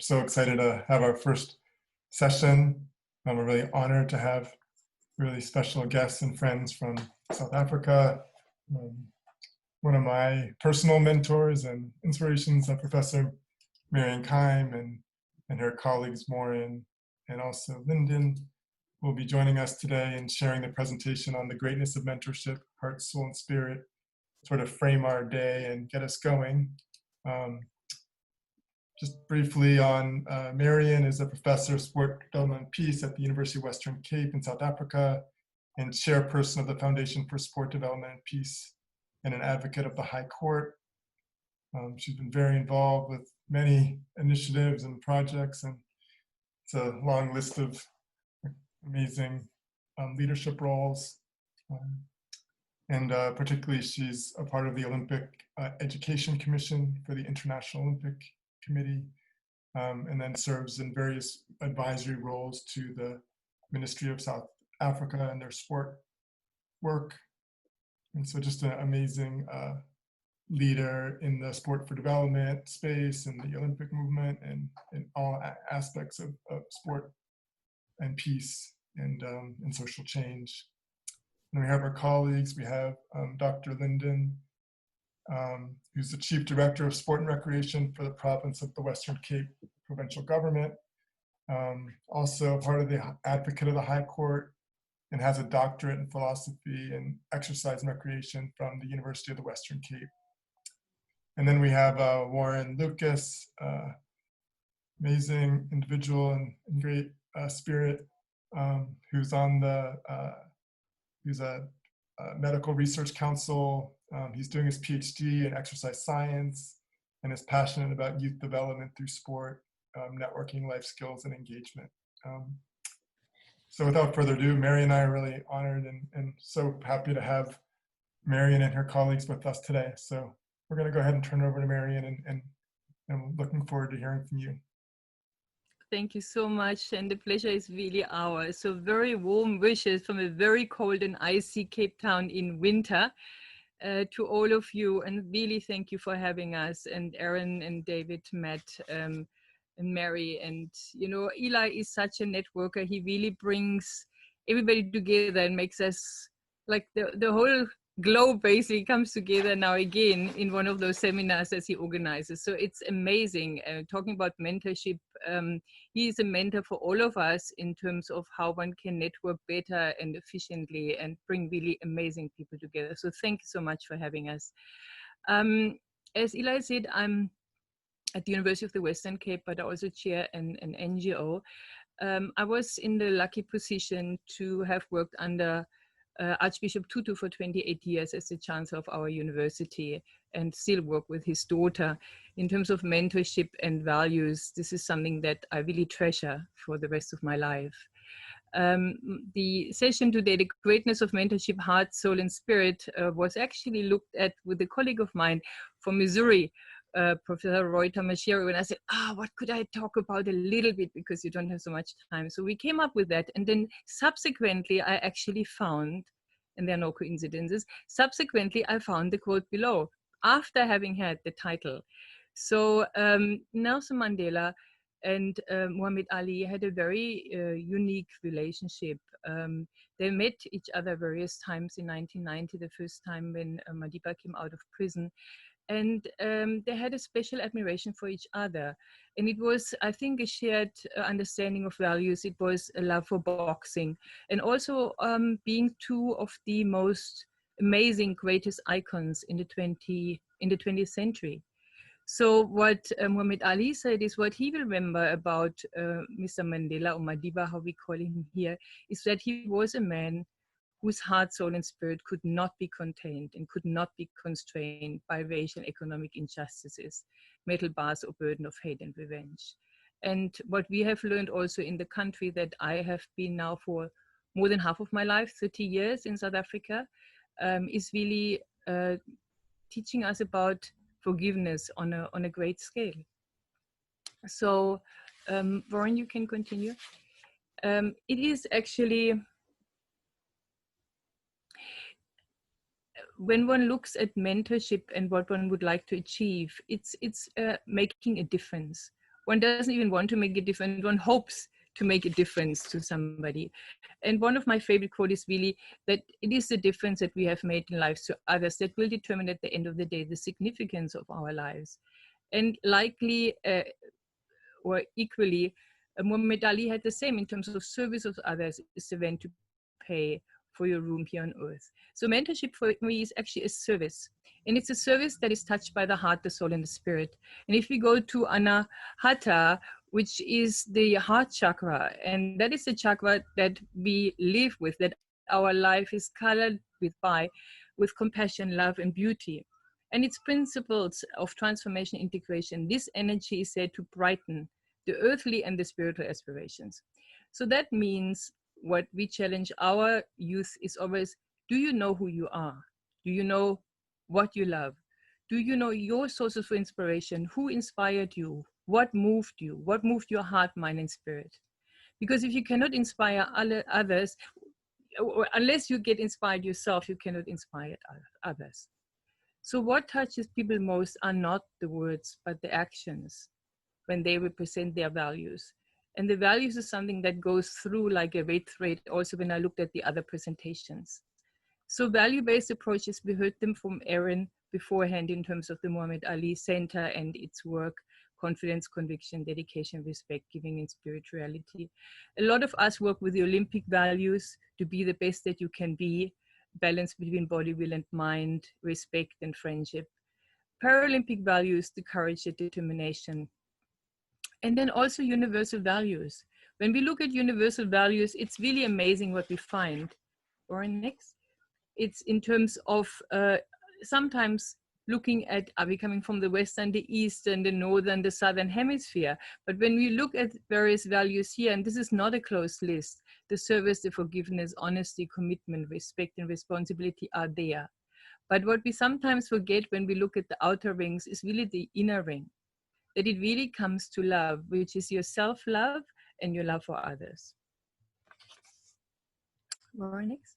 So excited to have our first session. We're really honored to have really special guests and friends from South Africa. One of my personal mentors and inspirations, Professor Marian Keim and her colleagues Maureen and also Lyndon will be joining us today and sharing the presentation on the greatness of mentorship, heart, soul, and spirit, sort of frame our day and get us going. Just briefly on Marian is a professor of sport development and peace at the University of Western Cape in South Africa and chairperson of the Foundation for Sport Development and Peace and an advocate of the High Court. She's been very involved with many initiatives and projects, and it's a long list of amazing leadership roles. And particularly she's a part of the Olympic Education Commission for the International Olympic Committee, and then serves in various advisory roles to the Ministry of South Africa and their sport work. And so just an amazing leader in the sport for development space and the Olympic movement and in all aspects of sport and peace and social change. And we have our colleagues. We have Dr. Lyndon, who's the Chief Director of Sport and Recreation for the province of the Western Cape Provincial Government. Also part of the Advocate of the High Court and has a doctorate in philosophy and exercise and recreation from the University of the Western Cape. And then we have Warren Lucas, amazing individual and great spirit, who's on the, who's a medical research council. He's doing his PhD in exercise science and is passionate about youth development through sport, networking, life skills, and engagement. So without further ado, Marian and I are really honored and so happy to have Marian and her colleagues with us today. So we're going to go ahead and turn it over to Marian and I'm looking forward to hearing from you. Thank you so much, and the pleasure is really ours. So very warm wishes from a very cold and icy Cape Town in winter to all of you, and really thank you for having us, and Aaron and David, Matt, and Mary. And you know, Eli is such a networker. He really brings everybody together and makes us like the whole globe basically comes together now again in one of those seminars that he organizes. So it's amazing. Talking about mentorship, he is a mentor for all of us in terms of how one can network better and efficiently and bring really amazing people together. So thank you so much for having us. As Eli said, I'm at the University of the Western Cape, but I also chair an NGO. I was in the lucky position to have worked under Archbishop Tutu for 28 years as the chancellor of our university and still work with his daughter. In terms of mentorship and values, this is something that I really treasure for the rest of my life. The session today, the greatness of mentorship, heart, soul, and spirit, was actually looked at with a colleague of mine from Missouri, Professor Roy Tamashiro, and I said, what could I talk about a little bit because you don't have so much time. So we came up with that. And then subsequently, I actually found, and there are no coincidences, subsequently, I found the quote below after having had the title. So Nelson Mandela and Muhammad Ali had a very unique relationship. They met each other various times in 1990, the first time when Madiba came out of prison. And they had a special admiration for each other. And it was, I think, a shared understanding of values. It was a love for boxing. And also being two of the most amazing, greatest icons in the 20th century. So what Muhammad Ali said is what he will remember about Mr. Mandela, or Madiba, how we call him here, is that he was a man whose heart, soul, and spirit could not be contained and could not be constrained by racial and economic injustices, metal bars, or burden of hate and revenge. And what we have learned also in the country that I have been now for more than half of my life, 30 years in South Africa, is really teaching us about forgiveness on a great scale. So, Warren, you can continue. It is actually, when one looks at mentorship and what one would like to achieve, it's making a difference One doesn't even want to make a difference. One hopes to make a difference to somebody. And one of my favorite quotes is really that it is the difference that we have made in lives to others that will determine at the end of the day the significance of our lives. And likely or equally, Muhammad Ali had the same in terms of service of others is the event to pay for your room here on earth. So mentorship for me is actually a service. And it's a service that is touched by the heart, the soul, and the spirit. And if we go to Anahata, which is the heart chakra, and that is the chakra that we live with, that our life is colored with compassion, love, and beauty. And its principles of transformation, integration, this energy is said to brighten the earthly and the spiritual aspirations. So that means what we challenge our youth is always, do you know who you are? Do you know what you love? Do you know your sources for inspiration? Who inspired you? What moved you? What moved your heart, mind, and spirit? Because if you cannot inspire others, or unless you get inspired yourself, you cannot inspire others. So what touches people most are not the words, but the actions when they represent their values. And the values is something that goes through like a red thread also when I looked at the other presentations. So value-based approaches, we heard them from Erin beforehand in terms of the Muhammad Ali Center and its work, confidence, conviction, dedication, respect, giving, and spirituality. A lot of us work with the Olympic values to be the best that you can be, balance between body, will, and mind, respect, and friendship. Paralympic values, the courage, the determination. And then also universal values. When we look at universal values, it's really amazing what we find. Or next. It's in terms of sometimes looking at, are we coming from the Western, the Eastern, the Northern, the Southern hemisphere? But when we look at various values here, and this is not a closed list, the service, the forgiveness, honesty, commitment, respect, and responsibility are there. But what we sometimes forget when we look at the outer rings is really the inner ring, that it really comes to love, which is your self-love and your love for others. Laura, next.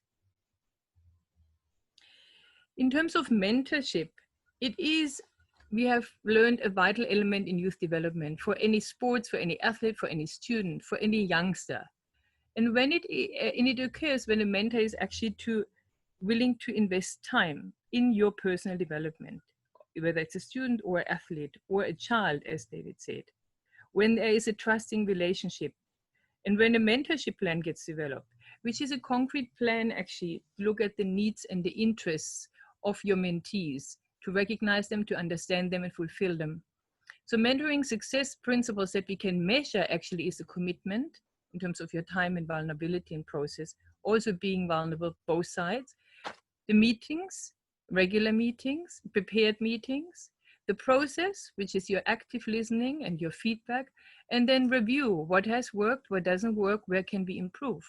In terms of mentorship, it is, we have learned a vital element in youth development for any sports, for any athlete, for any student, for any youngster. And when it occurs when a mentor is actually willing to invest time in your personal development, whether it's a student or an athlete or a child, as David said, when there is a trusting relationship, and when a mentorship plan gets developed, which is a concrete plan actually, look at the needs and the interests of your mentees, to recognize them, to understand them, and fulfill them. So mentoring success principles that we can measure actually is a commitment in terms of your time and vulnerability and process, also being vulnerable both sides. The meetings, regular meetings, prepared meetings, the process, which is your active listening and your feedback, and then review what has worked, what doesn't work, where can we improve.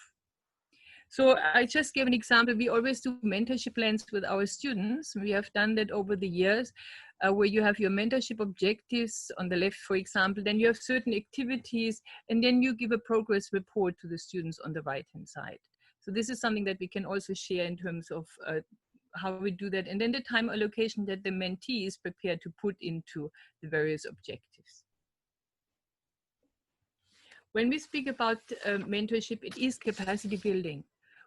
So I just gave an example. We always do mentorship plans with our students. We have done that over the years, where you have your mentorship objectives on the left, for example, then you have certain activities, and then you give a progress report to the students on the right-hand side. So this is something that we can also share in terms of how we do that, and then the time allocation that the mentee is prepared to put into the various objectives. When we speak about mentorship, it is capacity building.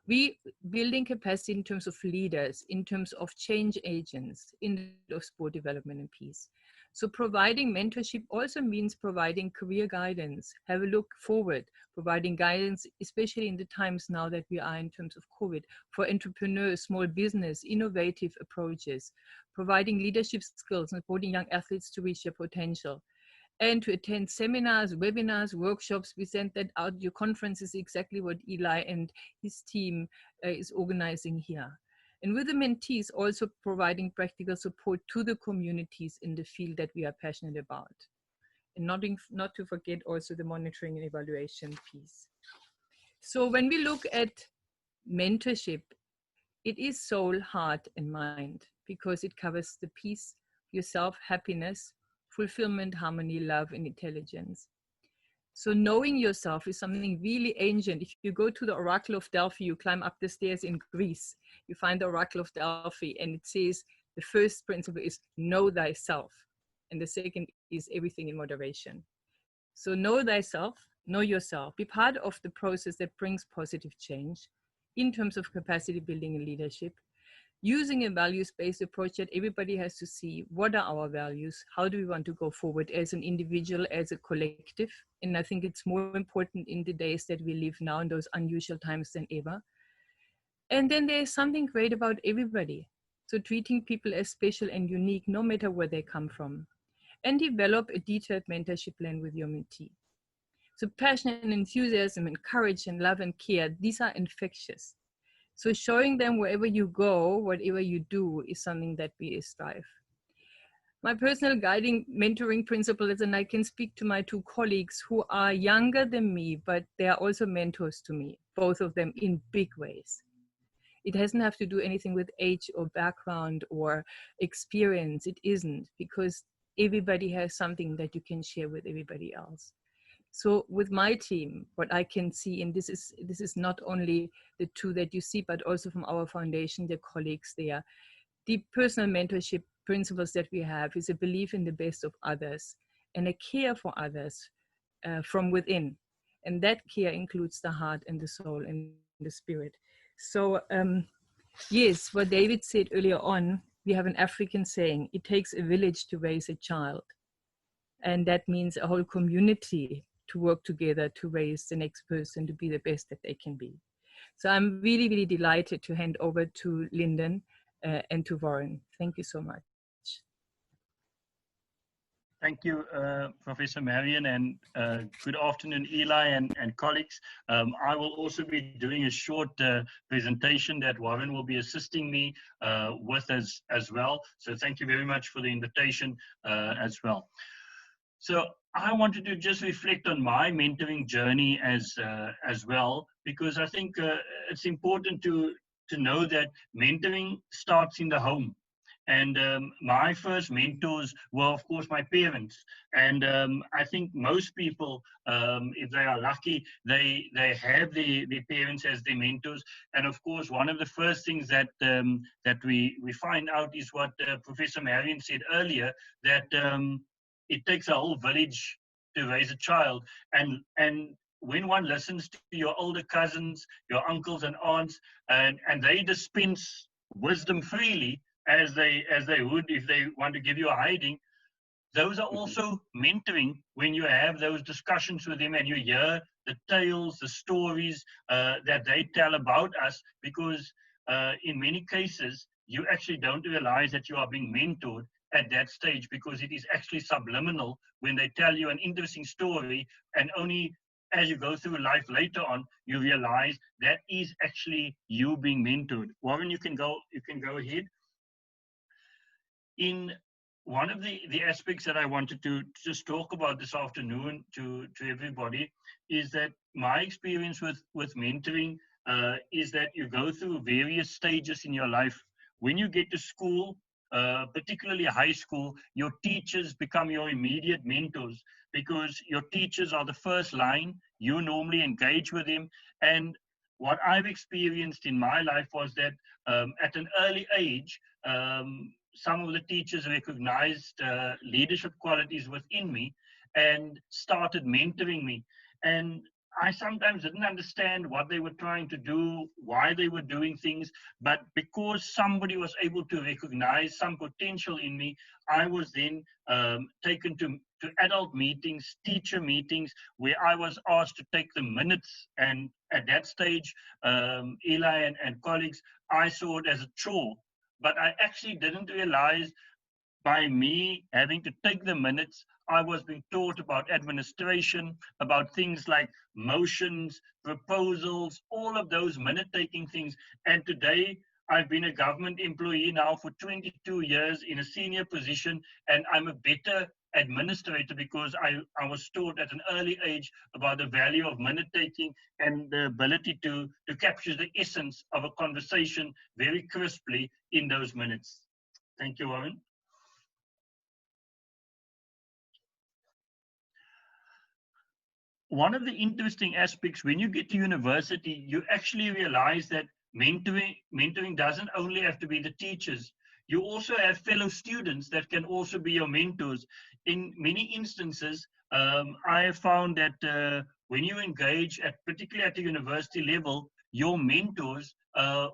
We building capacity in terms of leaders, in terms of change agents, in of sport development and peace. So providing mentorship also means providing career guidance, have a look forward, providing guidance, especially in the times now that we are in terms of COVID, for entrepreneurs, small business, innovative approaches, providing leadership skills and supporting young athletes to reach their potential. And to attend seminars, webinars, workshops. We sent that out. Your conference is exactly what Eli and his team is organizing here. And with the mentees, also providing practical support to the communities in the field that we are passionate about. And not to forget also the monitoring and evaluation piece. So when we look at mentorship, it is soul, heart, and mind, because it covers the peace, yourself, happiness, fulfillment, harmony, love, and intelligence. So knowing yourself is something really ancient. If you go to the Oracle of Delphi, you climb up the stairs in Greece, you find the Oracle of Delphi, and it says the first principle is know thyself, and the second is everything in moderation. So know thyself, know yourself, be part of the process that brings positive change in terms of capacity building and leadership, using a values-based approach that everybody has to see what are our values, how do we want to go forward as an individual, as a collective. And I think it's more important in the days that we live now, in those unusual times, than ever. And then there's something great about everybody. So treating people as special and unique, no matter where they come from. And develop a detailed mentorship plan with your mentee. So passion and enthusiasm and courage and love and care, these are infectious. So showing them wherever you go, whatever you do, is something that we strive. My personal guiding mentoring principles, and I can speak to my two colleagues who are younger than me, but they are also mentors to me, both of them in big ways. It doesn't have to do anything with age or background or experience. It isn't, because everybody has something that you can share with everybody else. So with my team, what I can see, and this is not only the two that you see, but also from our foundation, the colleagues there, the personal mentorship principles that we have is a belief in the best of others and a care for others from within. And that care includes the heart and the soul and the spirit. So yes, what David said earlier on, we have an African saying, it takes a village to raise a child. And that means a whole community to work together to raise the next person to be the best that they can be. So I'm really, really delighted to hand over to Lyndon and to Warren. Thank you so much. Thank you, Professor Marion, and good afternoon, Eli and colleagues. I will also be doing a short presentation that Warren will be assisting me with as well. So thank you very much for the invitation as well. So I wanted to just reflect on my mentoring journey as well, because I think it's important to know that mentoring starts in the home. And my first mentors were, of course, my parents. And I think most people, if they are lucky, they have their parents as their mentors. And of course, one of the first things that that we find out is what Professor Marion said earlier, that it takes a whole village to raise a child. And when one listens to your older cousins, your uncles and aunts, and they dispense wisdom freely, as they would if they want to give you a hiding, those are also mentoring when you have those discussions with them and you hear the tales, the stories that they tell about us, because in many cases, you actually don't realize that you are being mentored at that stage, because it is actually subliminal when they tell you an interesting story, and only as you go through life later on, you realize that is actually you being mentored. Warren, you can go ahead. In one of the aspects that I wanted to just talk about this afternoon to everybody is that my experience with mentoring is that you go through various stages in your life. When you get to school, particularly high school, your teachers become your immediate mentors, because your teachers are the first line. You normally engage with them. And what I've experienced in my life was that at an early age, some of the teachers recognized leadership qualities within me and started mentoring me. And I sometimes didn't understand what they were trying to do, why they were doing things, but because somebody was able to recognize some potential in me, I was then taken to adult meetings, teacher meetings, where I was asked to take the minutes. And at that stage, Eli and colleagues, I saw it as a chore. But I actually didn't realize by me having to take the minutes, I was being taught about administration, about things like motions, proposals, all of those minute-taking things. And today, I've been a government employee now for 22 years in a senior position, and I'm a better administrator because I was taught at an early age about the value of minute-taking and the ability to capture the essence of a conversation very crisply in those minutes. Thank you, Warren. One of the interesting aspects when you get to university, you actually realize that mentoring doesn't only have to be the teachers. You also have fellow students that can also be your mentors. In many instances, I have found that when you engage, particularly at the university level, your mentors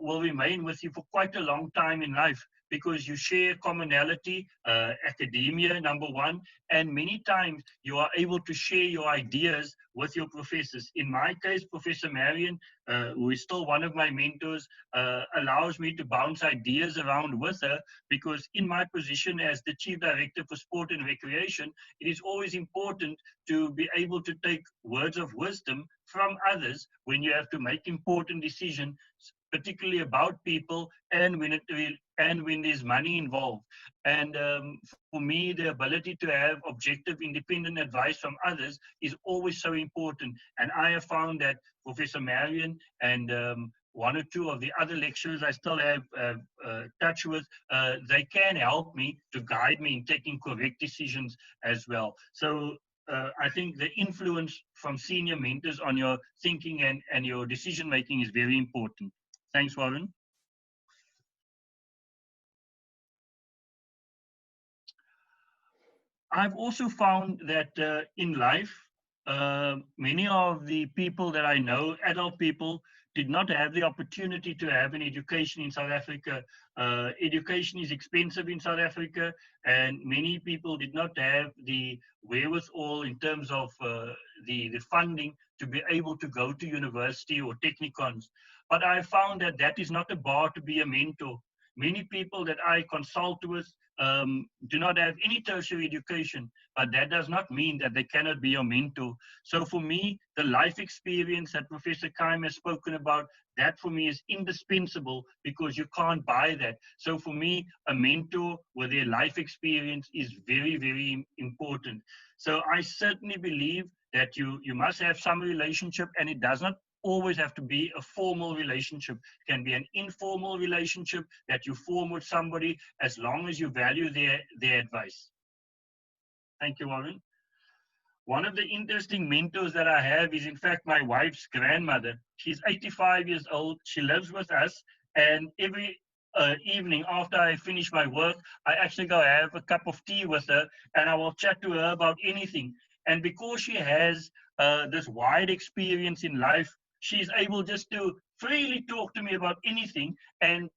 will remain with you for quite a long time in life because you share commonality, academia, number one, and many times you are able to share your ideas with your professors. In my case, Professor Marion, who is still one of my mentors, allows me to bounce ideas around with her because in my position as the Chief Director for Sport and Recreation, it is always important to be able to take words of wisdom from others when you have to make important decisions, particularly about people and when there's money involved. And for me, the ability to have objective, independent advice from others is always so important. And I have found that Professor Marion and one or two of the other lecturers I still have touch with, they can help me to guide me in taking correct decisions as well. So I think the influence from senior mentors on your thinking and your decision making is very important. Thanks, Warren. I've also found that in life, many of the people that I know, adult people, did not have the opportunity to have an education in South Africa. Education is expensive in South Africa, and many people did not have the wherewithal in terms of the funding to be able to go to university or technicons. But I found that that is not a bar to be a mentor. Many people that I consult with do not have any tertiary education, but that does not mean that they cannot be your mentor. So for me, the life experience that Professor Kaim has spoken about, that for me is indispensable because you can't buy that. So for me, a mentor with their life experience is very, very important. So I certainly believe that you must have some relationship, and it does not always have to be a formal relationship. It can be an informal relationship that you form with somebody as long as you value their advice. Thank you, Warren. One of the interesting mentors that I have is, in fact, my wife's grandmother. She's 85 years old. She lives with us. And every evening after I finish my work, I actually go have a cup of tea with her and I will chat to her about anything. And because she has this wide experience in life, she's able just to freely talk to me about anything. And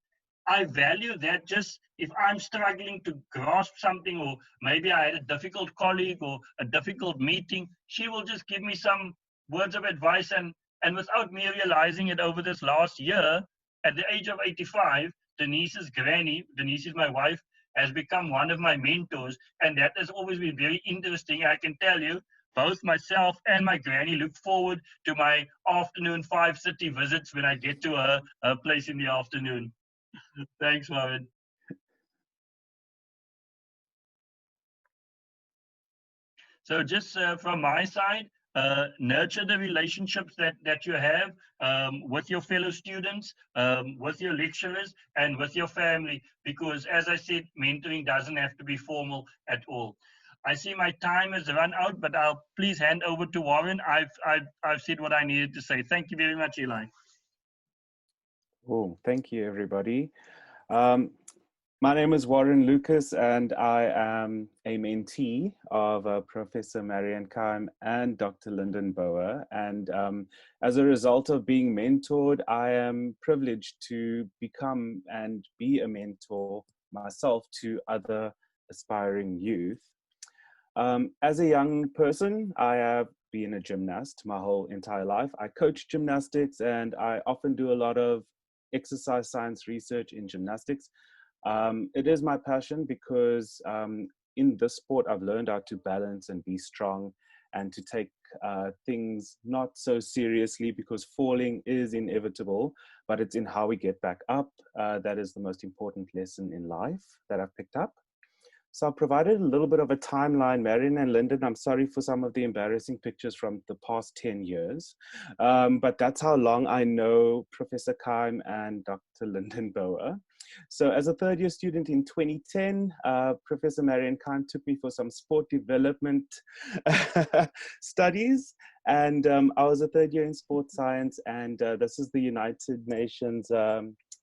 I value that. Just if I'm struggling to grasp something, or maybe I had a difficult colleague or a difficult meeting, she will just give me some words of advice. And without me realizing it, over this last year, at the age of 85, Denise's granny, Denise is my wife, has become one of my mentors. And that has always been very interesting. I can tell you, both myself and my granny look forward to my afternoon 5:30 visits when I get to her place in the afternoon. Thanks, Mohammed. So just from my side, nurture the relationships that you have with your fellow students, with your lecturers, and with your family, because as I said, mentoring doesn't have to be formal at all. I see my time has run out, but I'll please hand over to Warren. I've said what I needed to say. Thank you very much, Eli. Oh, thank you, everybody. My name is Warren Lucas, and I am a mentee of Professor Marian Kaim and Dr. Lyndon Boer. And as a result of being mentored, I am privileged to become and be a mentor myself to other aspiring youth. As a young person, I have been a gymnast my whole entire life. I coach gymnastics, and I often do a lot of exercise science research in gymnastics. It is my passion because in this sport, I've learned how to balance and be strong and to take things not so seriously, because falling is inevitable, but it's in how we get back up. That is the most important lesson in life that I've picked up. So I've provided a little bit of a timeline. Marion and Lyndon, I'm sorry for some of the embarrassing pictures from the past 10 years, but that's how long I know Professor Kaim and Dr. Lyndon Boer. So as a third year student in 2010, Professor Marian Kaim took me for some sport development studies. And I was a third year in sports science. And this is the United Nations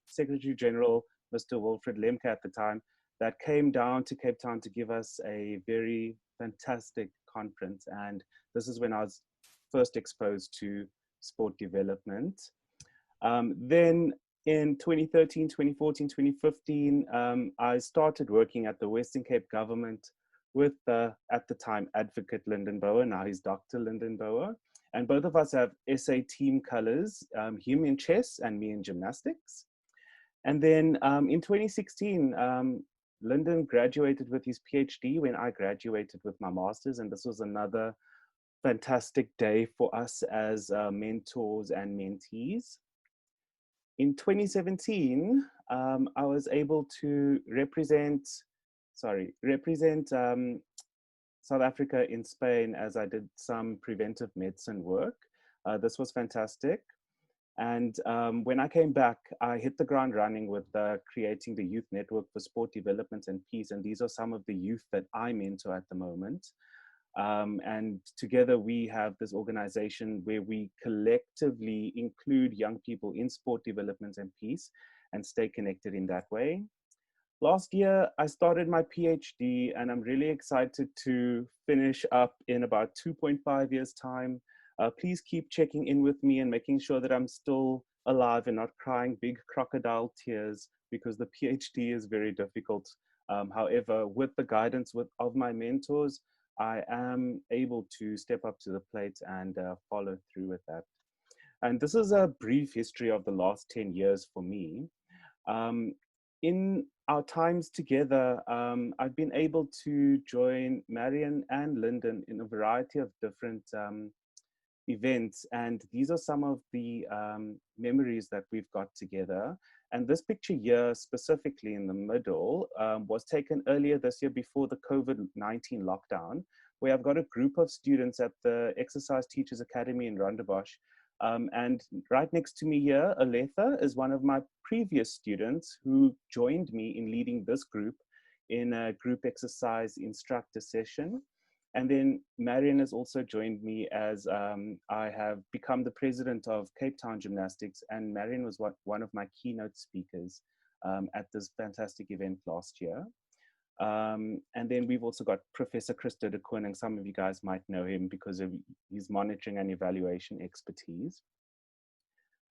Secretary General, Mr. Wilfred Lemke at the time, that came down to Cape Town to give us a very fantastic conference. And this is when I was first exposed to sport development. Then in 2013, 2014, 2015, I started working at the Western Cape government with, at the time, Advocate Lyndon Bower. Now he's Dr. Lyndon Bower. And both of us have SA team colors, him in chess and me in gymnastics. And then in 2016, Lyndon graduated with his PhD when I graduated with my master's. And this was another fantastic day for us as mentors and mentees. In 2017, I was able to represent South Africa in Spain as I did some preventive medicine work. This was fantastic. And when I came back, I hit the ground running with creating the Youth Network for Sport Development and Peace. And these are some of the youth that I mentor at the moment. And together we have this organization where we collectively include young people in sport development and peace and stay connected in that way. Last year, I started my PhD, and I'm really excited to finish up in about 2.5 years' time. Please keep checking in with me and making sure that I'm still alive and not crying big crocodile tears, because the PhD is very difficult. However, with the guidance of my mentors, I am able to step up to the plate and follow through with that. And this is a brief history of the last 10 years for me. In our times together, I've been able to join Marion and Lyndon in a variety of different events. And these are some of the memories that we've got together. And this picture here, specifically in the middle, was taken earlier this year before the COVID-19 lockdown, where I've got a group of students at the Exercise Teachers Academy in Rondebosch. And right next to me here, Aletha is one of my previous students who joined me in leading this group in a group exercise instructor session. And then Marion has also joined me as I have become the president of Cape Town Gymnastics, and Marion was one of my keynote speakers at this fantastic event last year. And then we've also got Professor Christo de Koning. Some of you guys might know him because of his monitoring and evaluation expertise.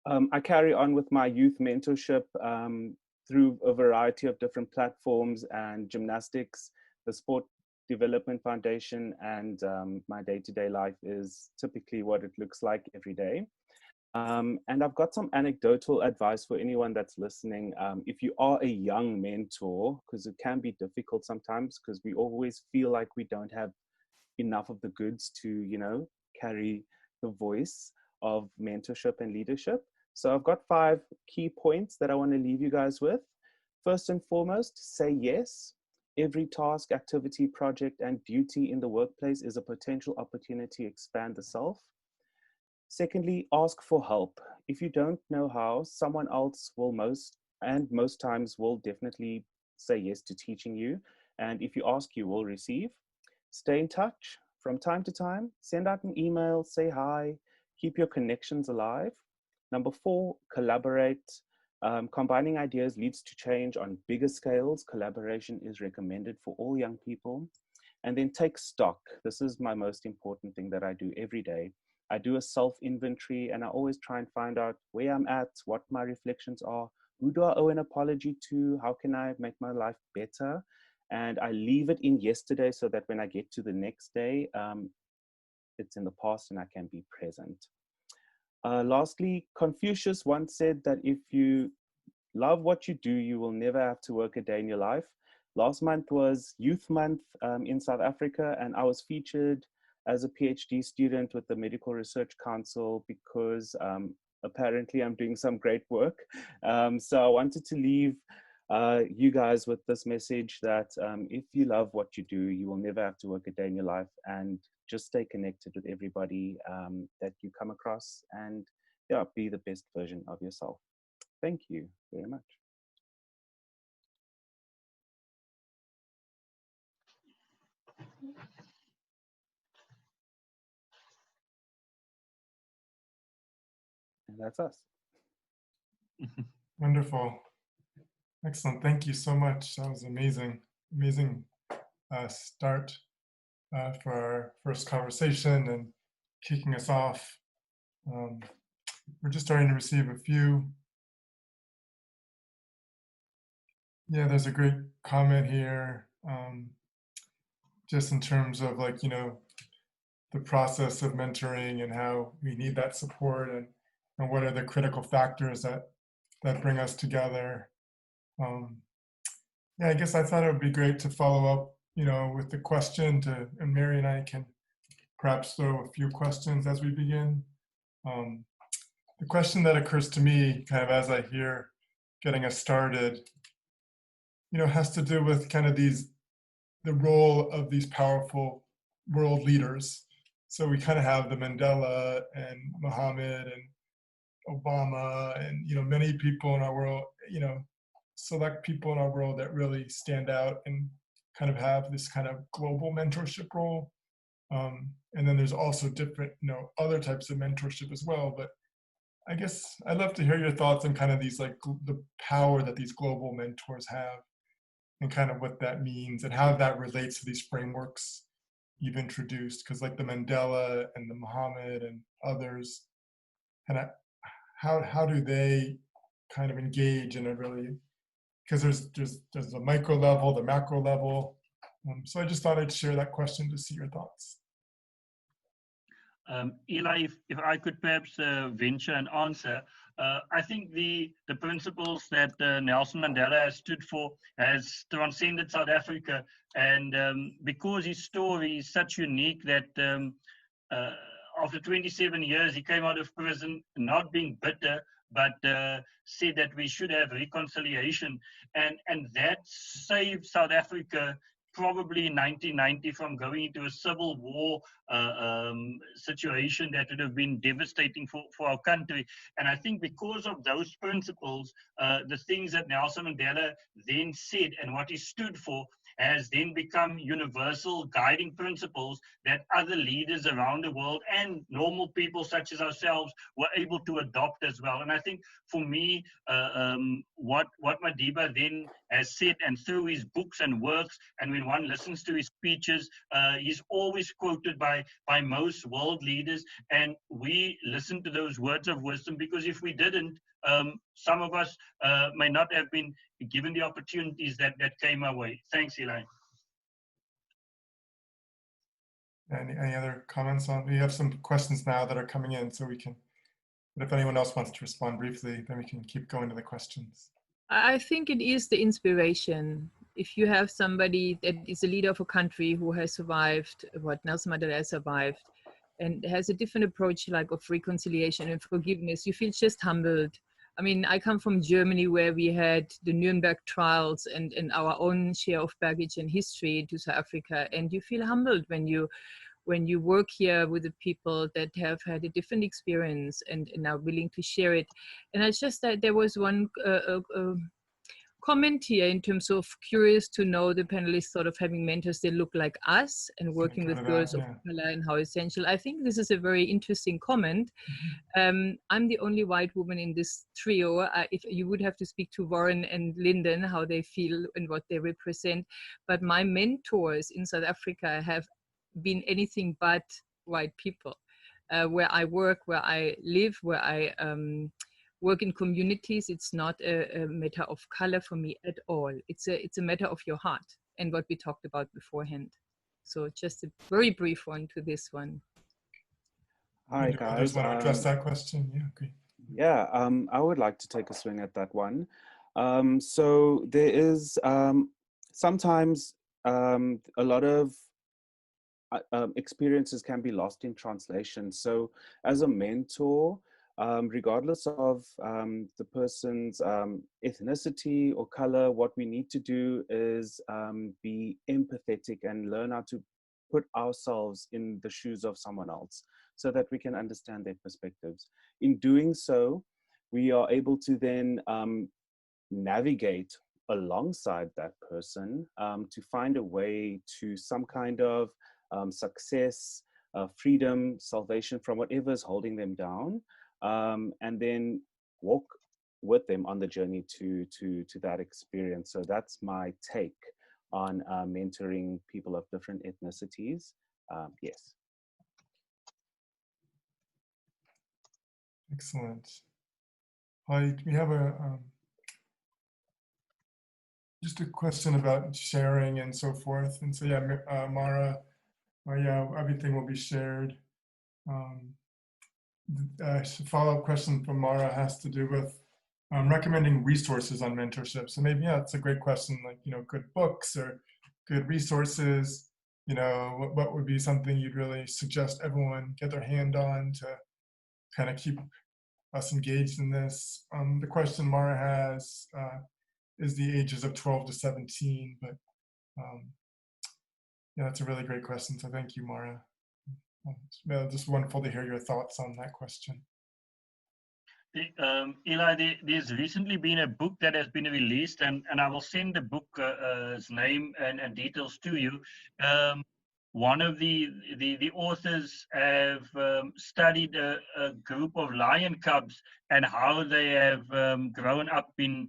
I carry on with my youth mentorship through a variety of different platforms and gymnastics, the Sport Development Foundation, and my day-to-day life is typically what it looks like every day. And I've got some anecdotal advice for anyone that's listening. If you are a young mentor, because it can be difficult sometimes, because we always feel like we don't have enough of the goods to, you know, carry the voice of mentorship and leadership. So I've got 5 key points that I want to leave you guys with. First and foremost, say yes. Every task, activity, project, and duty in the workplace is a potential opportunity to expand the self. Secondly, ask for help. If you don't know how, someone else will most times will definitely say yes to teaching you. And if you ask, you will receive. Stay in touch from time to time. Send out an email, say hi, keep your connections alive. Number 4, collaborate. Combining ideas leads to change on bigger scales. Collaboration is recommended for all young people. And then take stock. This is my most important thing that I do every day. I do a self-inventory, and I always try and find out where I'm at, what my reflections are, who do I owe an apology to, how can I make my life better? And I leave it in yesterday so that when I get to the next day, it's in the past and I can be present. Lastly, Confucius once said that if you love what you do, you will never have to work a day in your life. Last month was Youth Month in South Africa, and I was featured as a PhD student with the Medical Research Council because apparently I'm doing some great work. So I wanted to leave you guys with this message that if you love what you do, you will never have to work a day in your life, and just stay connected with everybody that you come across, and yeah, be the best version of yourself. Thank you very much. And that's us. Wonderful. Excellent. Thank you so much. That was amazing. Amazing start. for our first conversation and kicking us off. We're just starting to receive a few. Yeah, there's a great comment here, just in terms of like, the process of mentoring and how we need that support, and what are the critical factors that bring us together. Yeah, I guess I thought it would be great to follow up, with the question and Mary and I can perhaps throw a few questions as we begin. The question that occurs to me kind of as I hear getting us started, has to do with kind of the role of these powerful world leaders. So we kind of have the Mandela and Muhammad and Obama and, many people in our world, select people in our world that really stand out and kind of have this kind of global mentorship role. And then there's also different, other types of mentorship as well. But I guess I'd love to hear your thoughts on kind of these, like the power that these global mentors have and kind of what that means and how that relates to these frameworks you've introduced. Because like the Mandela and the Muhammad and others, and how do they kind of engage in a really, because there's a micro level, the macro level. So I just thought I'd share that question to see your thoughts. Eli, if I could perhaps venture an answer, I think the principles that Nelson Mandela has stood for has transcended South Africa, and because his story is such unique that after 27 years he came out of prison not being bitter, but said that we should have reconciliation, and that saved South Africa probably in 1990 from going into a civil war situation that would have been devastating for our country. And I think because of those principles, the things that Nelson Mandela then said and what he stood for has then become universal guiding principles that other leaders around the world and normal people such as ourselves were able to adopt as well. And I think for me, what Madiba then has said, and through his books and works, and when one listens to his speeches, he's always quoted by most world leaders, and we listen to those words of wisdom, because if we didn't, some of us may not have been given the opportunities that came our way. Thanks, Eli. Any other comments on? We have some questions now that are coming in, so we can. But if anyone else wants to respond briefly, then we can keep going to the questions. I think it is the inspiration. If you have somebody that is a leader of a country who has survived what Nelson Mandela has survived and has a different approach, like of reconciliation and forgiveness, you feel just humbled. I mean, I come from Germany, where we had the Nuremberg trials and our own share of baggage and history to South Africa, and you feel humbled when you work here with the people that have had a different experience and are willing to share it. And it's just that there was one comment here in terms of curious to know the panelists sort of having mentors that look like us and working with girls of color and how essential. I think this is a very interesting comment. I'm the only white woman in this trio. If you would have to speak to Warren and Lyndon, how they feel and what they represent. But my mentors in South Africa have been anything but white people. Where I work, where I live, where I work in communities, it's not a matter of color for me at all. It's a matter of your heart and what we talked about beforehand. So just a very brief one to this one. Hi guys. I just want to address that question. Yeah, great. Yeah, I would like to take a swing at that one. So there is sometimes a lot of experiences can be lost in translation. So as a mentor, regardless of the person's ethnicity or color, what we need to do is be empathetic and learn how to put ourselves in the shoes of someone else so that we can understand their perspectives. In doing so, we are able to then navigate alongside that person to find a way to some kind of success, freedom, salvation from whatever is holding them down, and then walk with them on the journey to that experience. So that's my take on mentoring people of different ethnicities. Yes. Excellent. We have just a question about sharing and so forth. And so, yeah, Mara, yeah, everything will be shared. Follow-up question from Mara has to do with recommending resources on mentorship. So maybe, yeah, it's a great question, like, good books or good resources. What would be something you'd really suggest everyone get their hand on to kind of keep us engaged in this? The question Mara has is the ages of 12 to 17, but yeah, that's a really great question. So thank you, Mara. It's just wonderful to hear your thoughts on that question. Eli, there's recently been a book that has been released, and I will send the book's name and details to you. One of the authors have studied a group of lion cubs and how they have grown up in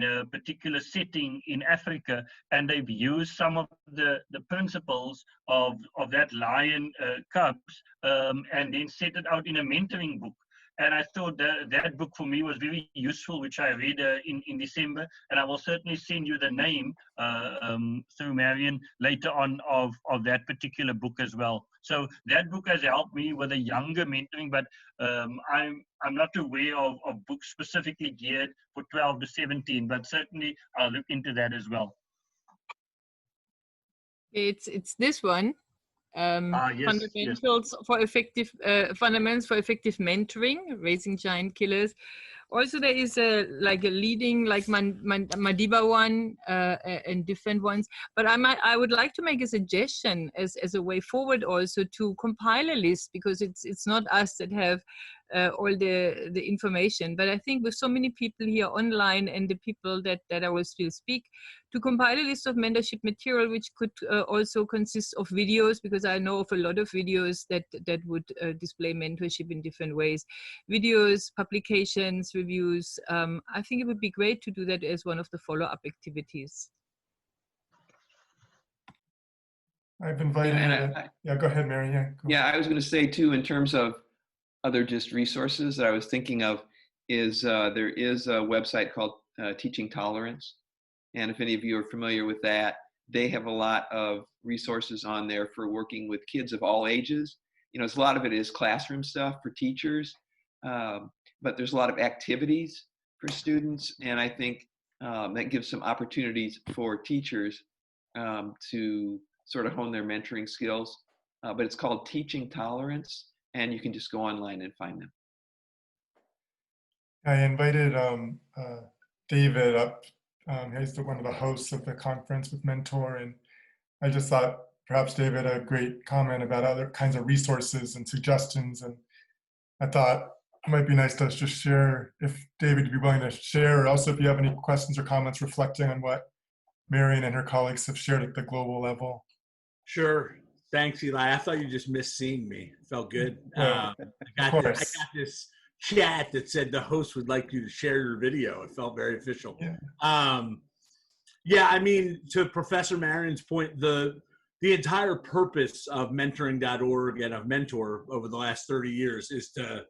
a particular setting in Africa, and they've used some of the principles of that lion cubs and then set it out in a mentoring book. And I thought that book for me was very useful, which I read in December. And I will certainly send you the name through Marion later on of that particular book as well. So that book has helped me with a younger mentoring, but I'm not aware of books specifically geared for 12 to 17, but certainly I'll look into that as well. It's this one. Yes, Fundamentals for effective fundamentals for effective mentoring, raising giant killers. Also, there is a leading Madiba one and different ones. But I would like to make a suggestion as a way forward also to compile a list, because it's not us that have all the information. But I think with so many people here online and the people that I will still speak, to compile a list of mentorship material, which could also consist of videos, because I know of a lot of videos that would display mentorship in different ways. Videos, publications, reviews. I think it would be great to do that as one of the follow-up activities. I've invited. Yeah, go ahead, Mary. Yeah, I was going to say too, in terms of other just resources that I was thinking of, is there is a website called Teaching Tolerance. And if any of you are familiar with that, they have a lot of resources on there for working with kids of all ages. A lot of it is classroom stuff for teachers, but there's a lot of activities for students. And I think that gives some opportunities for teachers to sort of hone their mentoring skills. But it's called Teaching Tolerance, and you can just go online and find them. I invited David up. He's one of the hosts of the conference with Mentor, and I just thought perhaps David had a great comment about other kinds of resources and suggestions, and I thought it might be nice to just share, if David would be willing to share, or also if you have any questions or comments reflecting on what Marion and her colleagues have shared at the global level. Sure. Thanks, Eli. I thought you just missed seeing me. It felt good. Yeah, I got this chat that said the host would like you to share your video. It felt very official. Yeah. Yeah, I mean, to Professor Marion's point, the entire purpose of mentoring.org and of Mentor over the last 30 years is to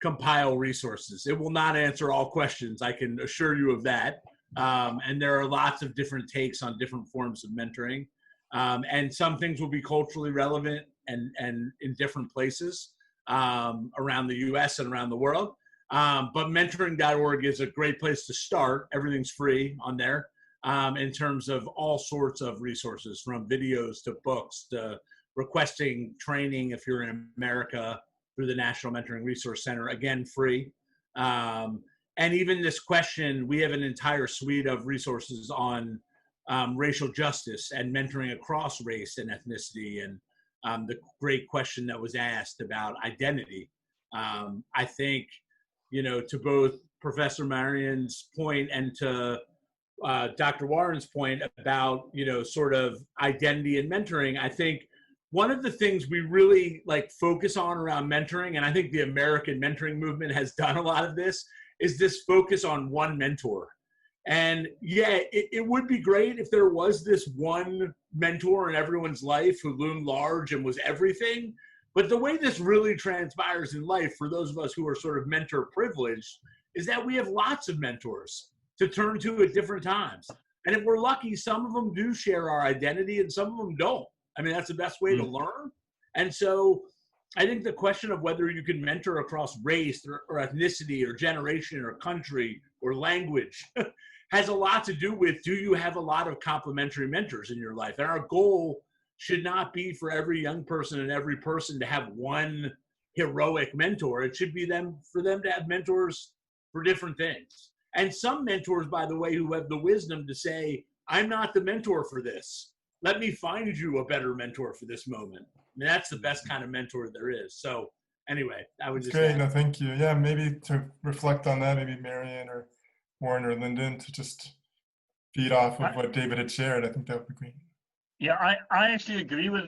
compile resources. It will not answer all questions, I can assure you of that. And there are lots of different takes on different forms of mentoring. And some things will be culturally relevant and in different places around the US and around the world. But mentoring.org is a great place to start. Everything's free on there in terms of all sorts of resources, from videos to books to requesting training if you're in America through the National Mentoring Resource Center, again, free. And even this question, we have an entire suite of resources on racial justice and mentoring across race and ethnicity, and the great question that was asked about identity. I think, to both Professor Marion's point and to Dr. Warren's point about, sort of identity and mentoring, I think one of the things we really focus on around mentoring, and I think the American mentoring movement has done a lot of this, is this focus on one mentor. And yeah, it would be great if there was this one mentor in everyone's life who loomed large and was everything. But the way this really transpires in life, for those of us who are sort of mentor privileged, is that we have lots of mentors to turn to at different times. And if we're lucky, some of them do share our identity and some of them don't. I mean, that's the best way to learn. And so I think the question of whether you can mentor across race or ethnicity or generation or country or language has a lot to do with, do you have a lot of complementary mentors in your life? And our goal should not be for every young person and every person to have one heroic mentor. It should be for them to have mentors for different things. And some mentors, by the way, who have the wisdom to say, I'm not the mentor for this. Let me find you a better mentor for this moment. I mean, that's the best kind of mentor there is. So anyway, I would just great. No, thank you. Yeah, maybe to reflect on that, maybe Marion or Warren or Lyndon to just feed off of what David had shared. I think that would be great. Yeah, I actually agree with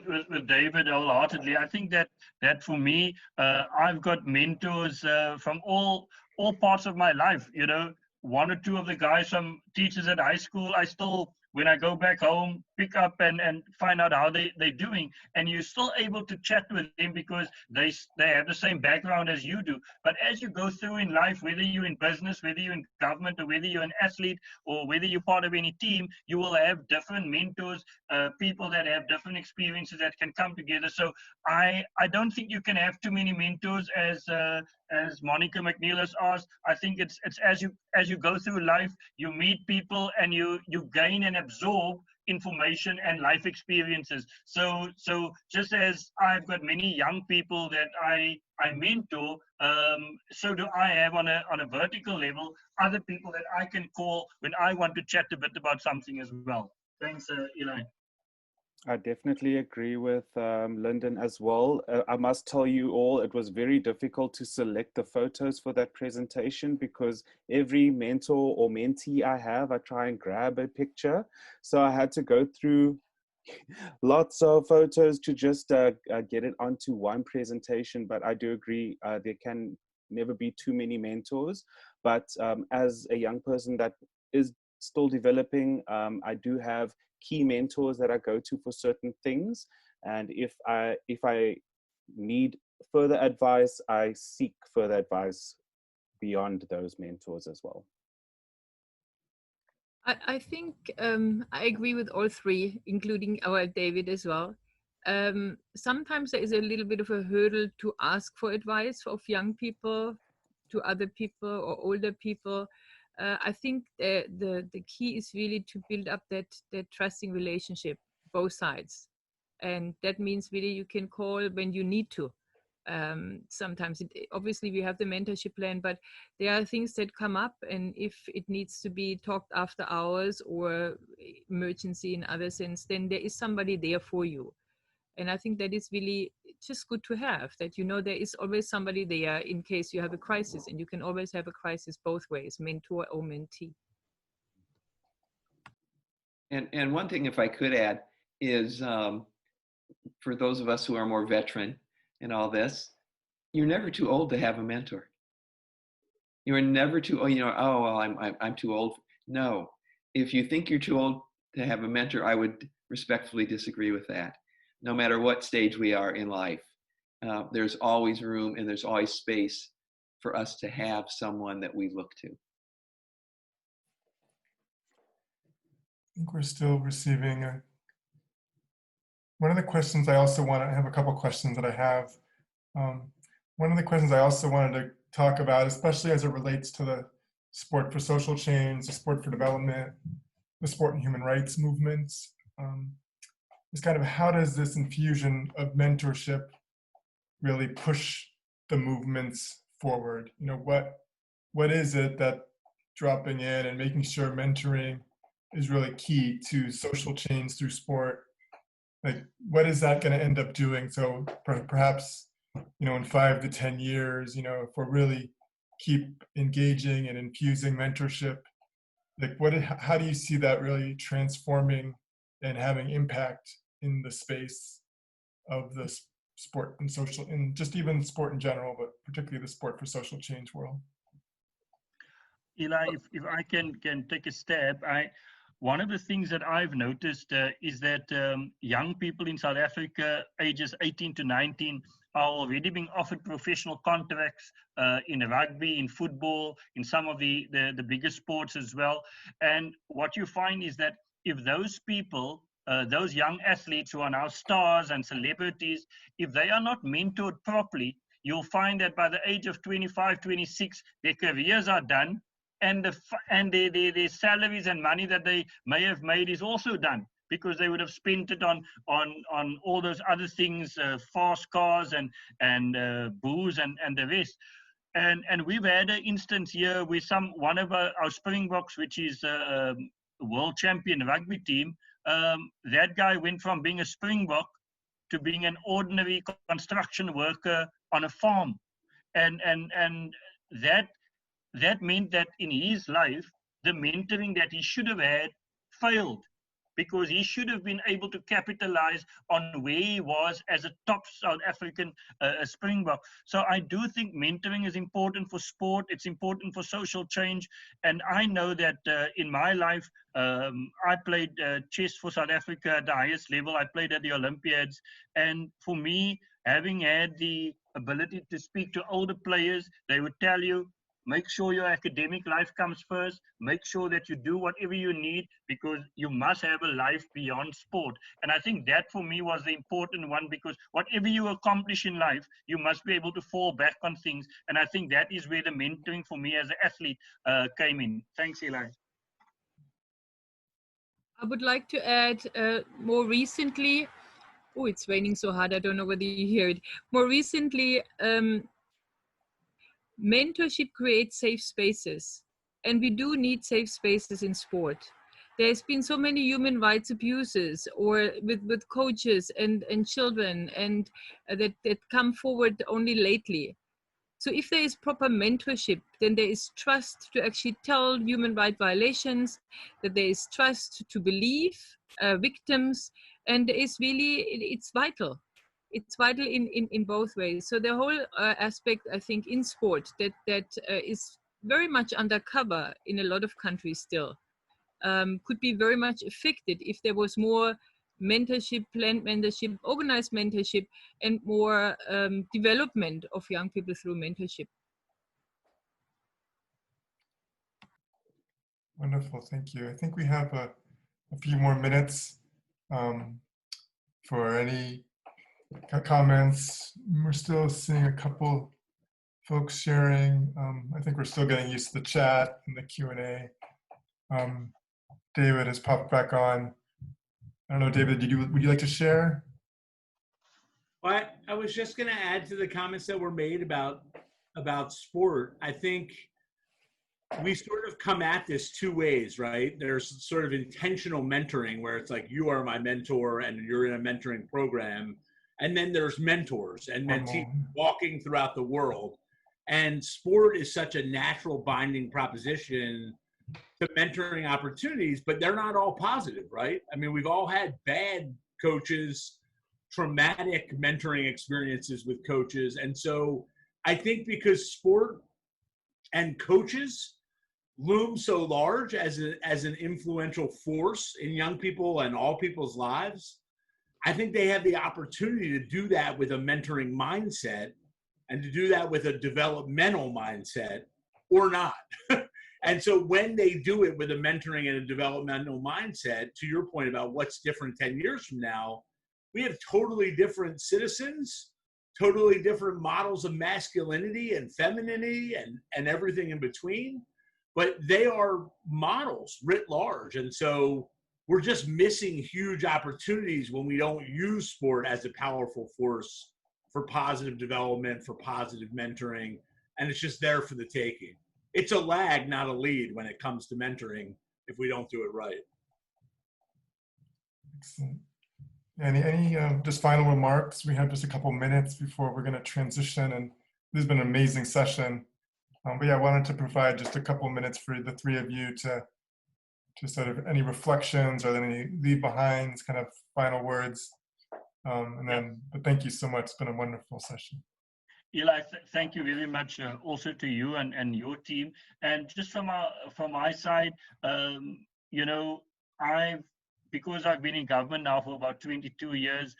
David wholeheartedly. I think that for me, I've got mentors from all parts of my life. You know, one or two of the guys from teachers at high school, I still, when I go back home, pick up and find out how they're doing. And you're still able to chat with them because they have the same background as you do. But as you go through in life, whether you're in business, whether you're in government, or whether you're an athlete, or whether you're part of any team, you will have different mentors, people that have different experiences that can come together. So I don't think you can have too many mentors, as Monica McNeil has asked. I think it's as you go through life, you meet people and you gain and absorb information and life experiences. So just as I've got many young people that I mentor, so do I have on a vertical level other people that I can call when I want to chat a bit about something as well. Thanks, Eli. I definitely agree with Lyndon as well. I must tell you all, it was very difficult to select the photos for that presentation because every mentor or mentee I have, I try and grab a picture. So I had to go through lots of photos to just get it onto one presentation. But I do agree, there can never be too many mentors. But as a young person that is still developing, I do have key mentors that I go to for certain things. And if I need further advice, I seek further advice beyond those mentors as well. I think I agree with all three, including our David as well. Sometimes there is a little bit of a hurdle to ask for advice of young people to other people or older people. I think the key is really to build up that trusting relationship, both sides. And that means really you can call when you need to. Sometimes obviously we have the mentorship plan, but there are things that come up, and if it needs to be talked after hours or emergency in other sense, then there is somebody there for you. And I think that is really just good to have, that you know there is always somebody there in case you have a crisis, and you can always have a crisis both ways, mentor or mentee. And one thing, if I could add, is for those of us who are more veteran in all this, you're never too old to have a mentor. You are never too old. Oh well, I'm too old. No, if you think you're too old to have a mentor, I would respectfully disagree with that. No matter what stage we are in life, there's always room and there's always space for us to have someone that we look to. I think we're still receiving one of the questions I also want to have a couple questions that I have. One of the questions I also wanted to talk about, especially as it relates to the sport for social change, the sport for development, the sport and human rights movements, is kind of how does this infusion of mentorship really push the movements forward? You know, what is it that dropping in and making sure mentoring is really key to social change through sport? Like, what is that going to end up doing? So perhaps, you know, in 5 to 10 years, you know, if we're really keep engaging and infusing mentorship, like how do you see that really transforming and having impact in the space of the sport and social, and just even sport in general, but particularly the sport for social change world? Eli, if I can take a stab, one of the things that I've noticed is that young people in South Africa, ages 18 to 19, are already being offered professional contracts in rugby, in football, in some of the bigger sports as well. And what you find is that if those people, those young athletes who are now stars and celebrities, if they are not mentored properly, you'll find that by the age of 25, 26, their careers are done, and the salaries and money that they may have made is also done, because they would have spent it on all those other things, fast cars and booze and the rest. And we've had an instance here with one of our Springboks, which is a world champion rugby team. That guy went from being a Springbok to being an ordinary construction worker on a farm, and that meant that in his life, the mentoring that he should have had failed, because he should have been able to capitalize on where he was as a top South African Springbok. So I do think mentoring is important for sport. It's important for social change. And I know that in my life, I played chess for South Africa at the highest level. I played at the Olympiads. And for me, having had the ability to speak to older players, they would tell you, make sure your academic life comes first. Make sure that you do whatever you need, because you must have a life beyond sport. And I think that for me was the important one, because whatever you accomplish in life, you must be able to fall back on things. And I think that is where the mentoring for me as an athlete came in. Thanks, Eli. I would like to add more recently, oh, it's raining so hard, I don't know whether you hear it. More recently, mentorship creates safe spaces, and we do need safe spaces in sport. There's been so many human rights abuses, or with coaches and children, and that come forward only lately. So if there is proper mentorship, then there is trust to actually tell human rights violations, that there is trust to believe victims, and it's really, it's vital. It's vital in both ways. So the whole aspect, I think, in sport that is very much undercover in a lot of countries still, could be very much affected if there was more mentorship, planned mentorship, organized mentorship, and more development of young people through mentorship. Wonderful, thank you. I think we have a few more minutes for any comments. We're still seeing a couple folks sharing. I think we're still getting used to the chat and the Q&A. David has popped back on. I don't know, David, would you like to share? Well, I was just going to add to the comments that were made about sport. I think we sort of come at this two ways, right? There's sort of intentional mentoring where it's like, you are my mentor and you're in a mentoring program. And then there's mentors and mentees walking throughout the world. And sport is such a natural binding proposition to mentoring opportunities, but they're not all positive, right? I mean, we've all had bad coaches, traumatic mentoring experiences with coaches. And so I think because sport and coaches loom so large as an influential force in young people and all people's lives, I think they have the opportunity to do that with a mentoring mindset and to do that with a developmental mindset or not. And so when they do it with a mentoring and a developmental mindset, to your point about what's different 10 years from now, we have totally different citizens, totally different models of masculinity and femininity and everything in between, but they are models writ large. And so we're just missing huge opportunities when we don't use sport as a powerful force for positive development, for positive mentoring, and it's just there for the taking. It's a lag, not a lead, when it comes to mentoring if we don't do it right. Excellent. Any just final remarks? We have just a couple minutes before we're going to transition, and this has been an amazing session. But yeah, I wanted to provide just a couple minutes for the three of you to sort of any reflections or any leave behinds, kind of final words. But thank you so much. It's been a wonderful session. Eli, thank you very much also to you and your team. And just from my side, you know, because I've been in government now for about 22 years,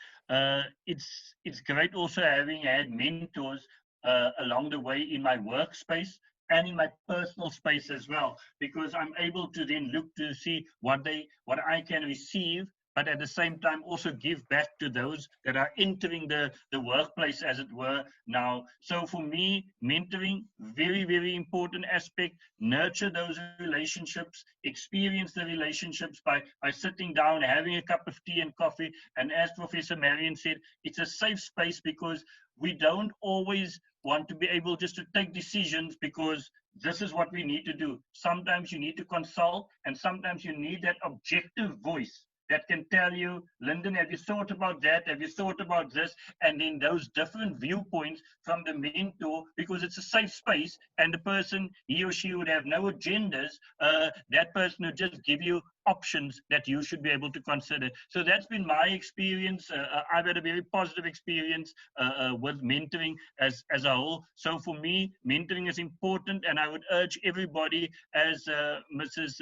it's great also having had mentors along the way in my workspace and in my personal space as well, because I'm able to then look to see what I can receive, but at the same time also give back to those that are entering the workplace, as it were, now. So for me, mentoring, very, very important aspect. Nurture those relationships, experience the relationships by sitting down, having a cup of tea and coffee. And as Professor Marion said, it's a safe space because we don't always want to be able just to take decisions because this is what we need to do. Sometimes you need to consult, and sometimes you need that objective voice that can tell you, Lyndon, have you thought about that? Have you thought about this? And then those different viewpoints from the mentor, because it's a safe space and the person, he or she would have no agendas. That person would just give you options that you should be able to consider. So that's been my experience. I've had a very positive experience with mentoring as a whole. So for me, mentoring is important, and I would urge everybody, as Mrs.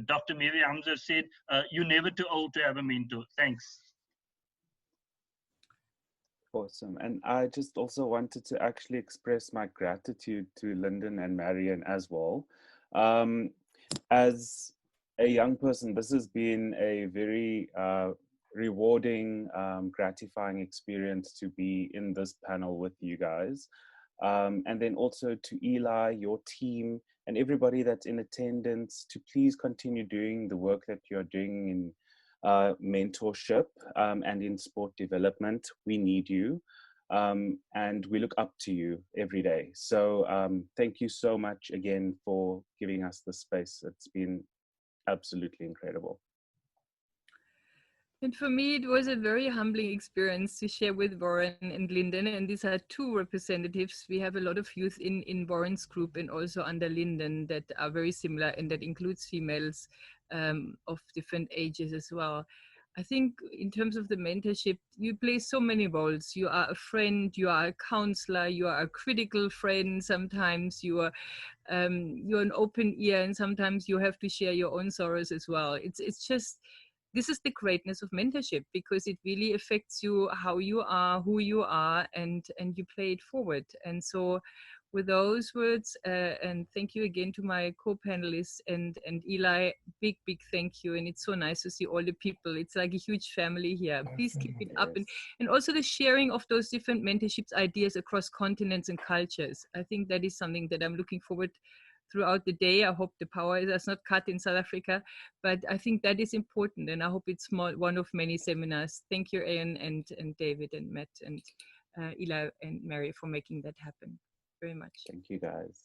Dr. Mary Hamza said, you're never too old to have a mentor. Thanks. Awesome. And I just also wanted to actually express my gratitude to Lyndon and Marion as well. As a young person, this has been a very rewarding, gratifying experience to be in this panel with you guys. And then also to Eli, your team, and everybody that's in attendance, to please continue doing the work that you're doing in mentorship and in sport development. We need you, and we look up to you every day. So thank you so much again for giving us the space. It's been absolutely incredible. And for me, it was a very humbling experience to share with Warren and Lyndon. And these are two representatives. We have a lot of youth in Warren's group and also under Lyndon that are very similar, and that includes females of different ages as well. I think in terms of the mentorship, you play so many roles. You are a friend, you are a counselor, you are a critical friend. Sometimes you're an open ear, and sometimes you have to share your own sorrows as well. It's just, this is the greatness of mentorship, because it really affects you, how you are, who you are, and you play it forward. And so with those words, and thank you again to my co-panelists and Eli, big thank you. And it's so nice to see all the people. It's like a huge family here. Please keep it up. And also the sharing of those different mentorships ideas across continents and cultures. I think that is something that I'm looking forward throughout the day. I hope the power is not cut in South Africa, but I think that is important, and I hope it's one of many seminars. Thank you, Ian and David and Matt and Eli and Mary for making that happen very much. Thank you, guys.